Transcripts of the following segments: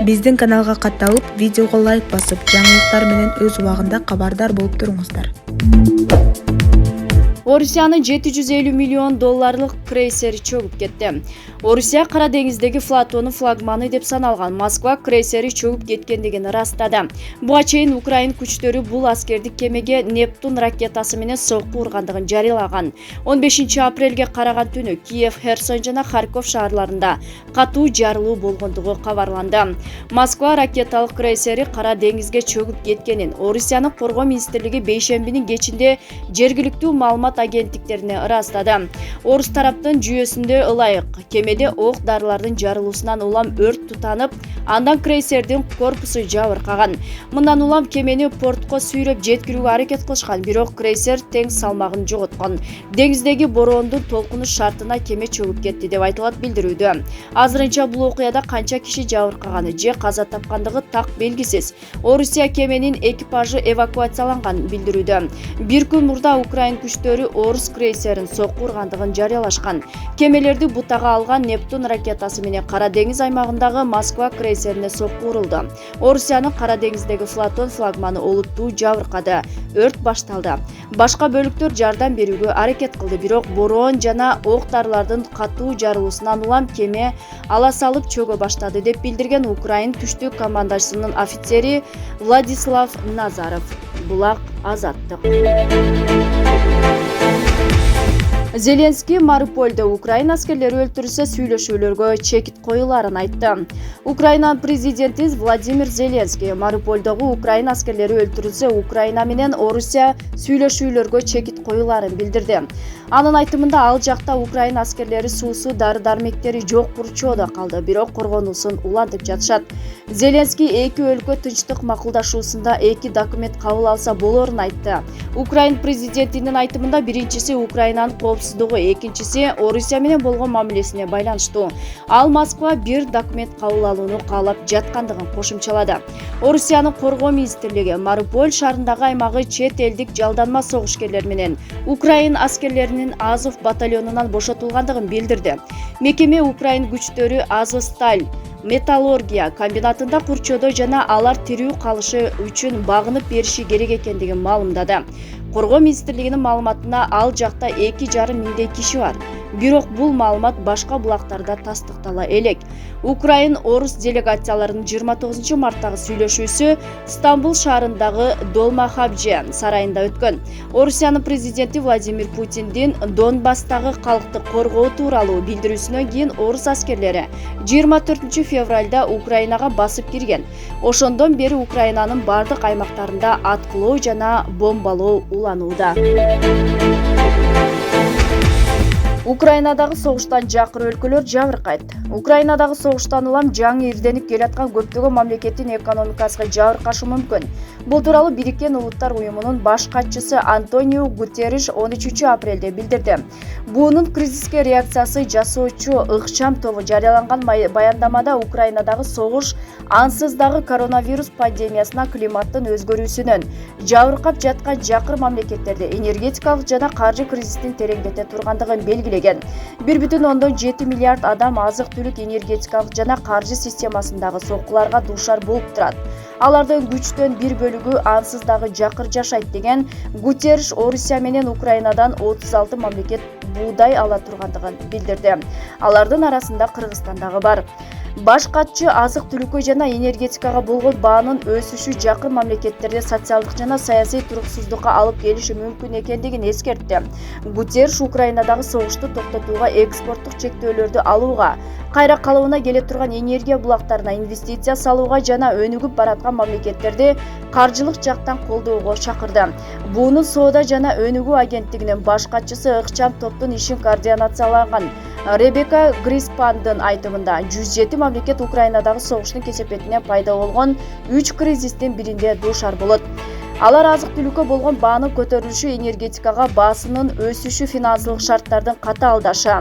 Биздин каналга катталып, видеого лайк басып, жаңылыктар менен өз убагында кабардар болуп туруңуздар. Орусиянын 750 миллион долларлык крейсери чөгүп кетти. Орусия Кара деңиздеги флотонун флагманы деп саналган Москва крейсери чөгүп кеткендигин ырастады. Буга чейин Украин күчтөрү бул аскердик кемеге Нептун ракетасы менен сокку ургандыгын жарыялаган. 15 апрелге караган түнү Киев, Херсон жана Харьков шаарларында катуу жарылуу болгондугу кабарланды. Москва ракеталык крейсери Кара деңизге чөгүп кеткенин Орусиянын коргоо министрлиги бейшембинин кечинде жергиликтүү маалымат агенттиктерине ырастады. Орус тараптын жүйөсүндө ылайык кемеде ок дарылардын жарылуусунан улам өрт тутанып, андан крейсердин корпусу жабыркаган. Мындан улам кемени портко сүйрөп жеткирүүгө аракет кылышкан, бирок крейсер тең салмагын жоготкон. Деңиздеги бороондун толкуну шартына кеме чөгүп кетти деп айтылат билдирүүдө. Азырынча бул окуяда канча киши жабыркаганы же каза тапкандыгы так белгисиз. Орусия кеменин экипажы эвакуацияланган билдирүүдө. Бир күн мурда Украин күчтөрү Орус крейсерин сокку ургандыгын жарыялашкан. Кемелерди бутага алган Нептун ракетасы менен Кара деңиз аймагындагы Москва крейсерине сокку урулду. Орусиянын Кара деңиздеги флотон флагманы олуттуу жабыркады. Өрт башталды. Башка бөлүктөр жардам берүүгө аракет кылды, бирок бороон жана ок дарылардын катуу жарылуусунан улам кеме ала салып чөгө баштады деп билдирген Украин түштүк командашысынын офицери Владислав Назаров. Булак Азаттык. Зеленский Мариупольдо Украин аскерлери өлтүрүлсө сүйлөшүүлөргө чекит коюларын айтты. Украина президенти Владимир Зеленский Мариупольдогу Украин аскерлери өлтүрүлсө Украина менен Орусия сүйлөшүүлөргө чекит коюларын билдирди. Анын айтымында ал жакта Украин аскерлери суусу дары-дармектери жок бурчоодо калды, бирок коргонуусун улантып жатышат. Зеленский эки өлкө тынчтык макулдашуусунда эки документ кабыл алса болорун айтты. Украин президентинин айтымында биринчиси Украинанын коопсуздугу, экинчиси Орусия менен болгон мамилесине байланыштуу. Ал Москва бир документ кабыл алууну каалап жаткандыгын кошумчалады. Орусиянын коргоо министрлиги Мариуполь шаарындагы аймагы чет элдик жалданма согушкерлер менен Украин аскерлеринин Азов батальонунан бошотулгандыгын билдирди. Мекеме Украин күчтөрү Азовсталь металлургия комбинатында курчоодо жана алар тирүү калышы үчүн багынып бериши керек экендигин маалымдады. Коргоо министрлигинин маалыматына ал жакта 2,5 миңдей киши бар. Бирок бул маалымат башка булактарда тастыктала элек. Украин Орус делегацияларынын 29 марттагы сүйлөшүүсү Стамбул шаарындагы Долмахабже сарайында өткөн. Орусиянын президенти Владимир Путиндин Донбасстагы калкты коргоо тууралуу билдирүүсүнөн кийин Орус аскерлери 24 февралда Украинага басып кирген. Ошондон бери Украинанын бардык аймактарында аткылоо жана бомбалоо уланууда. Украинадагы согуштан жакыр өлкөлөр жабыркайт. Украинадагы согуштан улам жаңы ирденип келаткан көптөгөн мамлекеттин экономикасына жабыркашы мүмкүн. Бул тууралуу Бириккен Улуттар уюмунун баш катчысы Антонио Гутерриш 13 апрелде билдирди. Буунун кризиске реакциясы жасоочу ыкчам тобу жарыяланган баяндамада Украинадагы согуш ансыз дагы коронавирус пандемиясына, климаттын өзгөрүүсүнөн, жабыркап жаткан жакыр мамлекеттерде энергетикалык жана каржы кризисин тереңдете тургандыгын белгилеген. 1,7 миллиард адам азык-түлүк, энергетикалык жана каржы системасындагы соккуларга дуушар болуп турат. Алардын күчтөн бир бөлүгү ансыз дагы жакыр жашайт деген Гутерриш Орусия менен Украинадан 36 мамлекет буудай ала тургандыгын билдирди. Алардын арасында Кыргызстан дагы бар. Баш катчы азык-түлүккө жана энергетикага болгон баанын өсүшү жакыр мамлекеттерде социалдык жана саясий туруксуздукка алып келиши мүмкүн экендигин эскертти. Гутерриш Украинадагы согушту токтотууга, экспорттук чектөөлөрдү алууга, кайра калыбына келе турган энергия булактарына инвестиция салууга жана өнүгүп бараткан мамлекеттерди каржылык жактан колдоого чакырды. Буунун соода жана өнүгүү агенттигинин баш катчысы ыкчам топтун ишин координацияланган Ребека Гриспандын айтымында 107 мамлекет Украинадагы согуштун кесепетинен пайда болгон 3 кризистин биринде дуушар болот. Алар азык-түлүккө болгон баанын көтөрүлүшү, энергетикага баасынын өсүшү, финансылык шарттардын катаалдашы,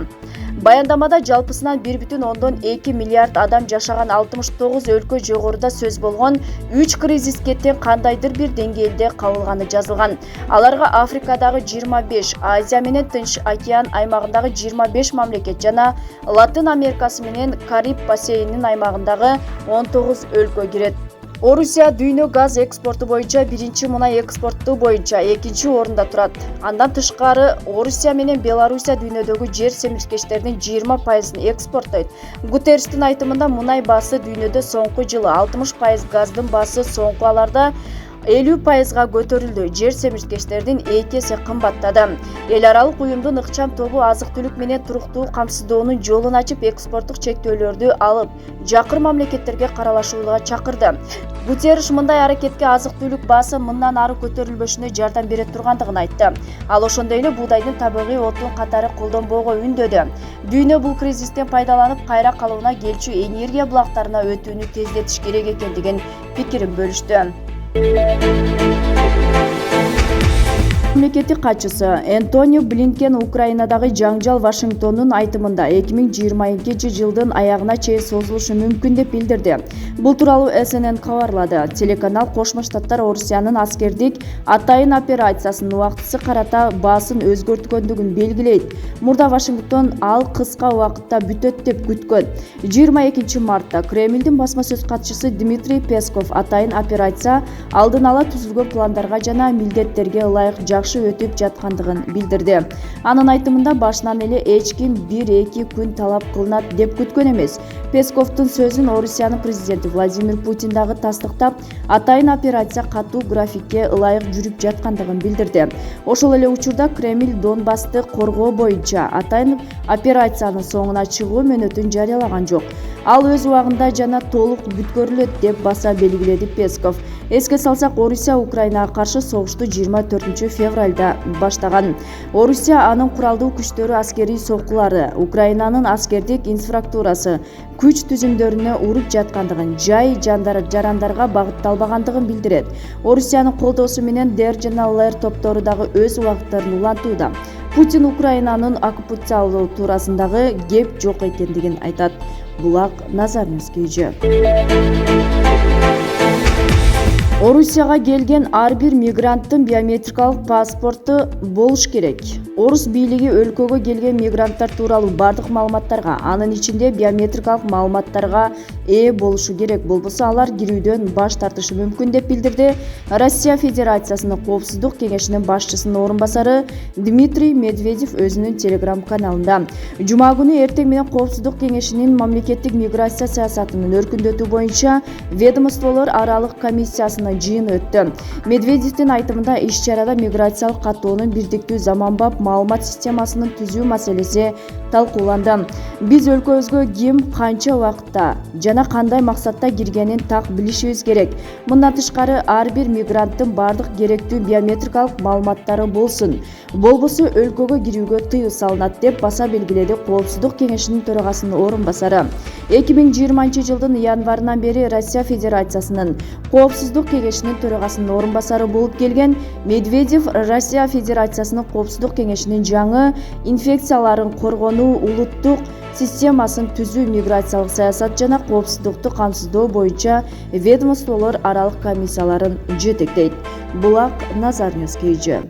Баяндамада жалпысынан 1,2 миллиард адам жашаган 69 өлкө жогоруда сөз болгон 3 кризиске тең кандайдыр бир деңгээлде кабылганы жазылган. Аларга Африкадагы 25, Азия менен Тынч океан аймагындагы 25 мамлекет жана Латын Америкасы менен Кариб бассейнинин аймагындагы 19 өлкө кирет. Орусия дүйнө газ экспорту боюнча биринчи, мунай экспорту боюнча экинчи орунда турат. Андан тышкары Орусия менен Белоруссия дүйнөдөгү жер семирткечтердин 20% экспорттойт. Гутеррестин айтымында мунай баасы дүйнөдө соңку жылы 60%, газдын баасы соңку аларда 50%-га көтөрүлдү. Жер семирткечтердин 2 эсе кымбаттады. Эл аралык уюмдун ыкчам тобу азык-түлүк менен туруктуу камсыздоонун жолун ачып, экспорттук чектөөлөрдү алып, жакыр мамлекеттерге каралашууга чакырды. Гутерреш мындай аракетке азык-түлүк баасы мындан ары көтөрүлбөшүнө жардам бере тургандыгын айтты. Ал ошондой эле буудайдын табигый отун катары колдонбоого үндөдү. Дүйнө бул кризистен пайдаланып кайра калыбына келчү энергия булактарына өтүүнү тездетиш керек экендигин пикирин бөлүштү. Мамлекеттик катчысы Энтонио Блинкен Украинадагы жаңжал Вашингтондун айтымында 2022-жылдын аягына чейин созулушу мүмкүн деп билдирди. Бул тууралуу CNN кабарлады. Телеканал Кошмо Штаттар Орусиянын аскердик атайын операциясынын убактысы карата баасын өзгөрткөндүгүн белгилейт. Мурда Вашингтон ал кыска убакытта бүтөт деп күткөн. 22 мартта Кремлдин басма сөз катчысы Дмитрий Песков атайын операция алдын ала түзүлгөн пландарга жана милдеттерге ылайык жакшы өтүп жаткандыгын билдирди. Анын айтымында башынан эле эч ким 1-2 күн талап кылынат деп күткөн эмес. Песковдун сөзүн Орусиянын президенти Владимир Путин дагы тастыктап, атайын операция катуу графикке ылайык жүрүп жаткандыгын билдирди. Ошол эле учурда Кремль Донбассты коргоо боюнча атайын операциянын соңуна чыгуу мөөнөтүн жарыялаган жок. Ал өз убагында жана толук бүткөрүлөт деп баса белгиледи Песков. Эске салсак, Орусия Украинага каршы согушту 24 февралда баштаган. Орусия анын куралдуу күчтөрү, аскерий соккулары, Украинанын аскердик инфраструктурасы, күч түзүмдөрүнө уруп жаткандыгын, жай жарандарга багытталбагандыгын билдирет. Орусиянын колдоосу менен ДР жана ЛР топтору дагы өз убактарын улантууда. Путин Украинанын оккупациялоо туурасындагы кеп жок экендигин айтат. Булак Назарыңызга. Орусияга келген ар бир мигранттын биометрикалык паспорту болуш керек. Орус бийлиги өлкөгө келген мигранттар тууралуу бардык маалыматтарга, анын ичинде биометрикалык маалыматтарга ээ болушу керек. Болбосо алар кирүүдөн баш тартышы мүмкүн деп билдирди Россия Федерациясынын Коопсуздук кеңешинин башчысынын орун басары Дмитрий Медведев өзүнүн Telegram каналында. Жума күнү эртең менен Коопсуздук кеңешинин мамлекеттик миграция саясатынын өркүндөтүү боюнча ведомстволор аралык комиссиясынын жыйыны өттү. Медведевдин айтымында иш-чарада миграциялык каттоонун бирдиктүү заманбап маалымат системасынын түзүү маселеси талкууланды. Биз өлкөбүзгө ким, канча убакытта жана кандай максатта киргенин так билишибиз керек. Мындан тышкары ар бир мигранттын бардык керектүү биометрикалык маалыматтары болсун. Болбосо өлкөгө кирүүгө тыюу салынат деп баса белгиледи Коопсуздук кеңешинин төрагасынын орун басары. 2020-жылдын январынан бери Россия Федерациясынын Коопсуздук кеңешинин төрагасынын орун басары болуп келген Медведев Россия Федерациясынын Коопсуздук кеңешинин жаңы инфекцияларын коргонуу улуттук системасын түзүү, миграциялык саясат жана коопсуздукту камсыздоо боюнча ведомстволор аралык комиссияларын жетектейт. Булак Назарыңызга.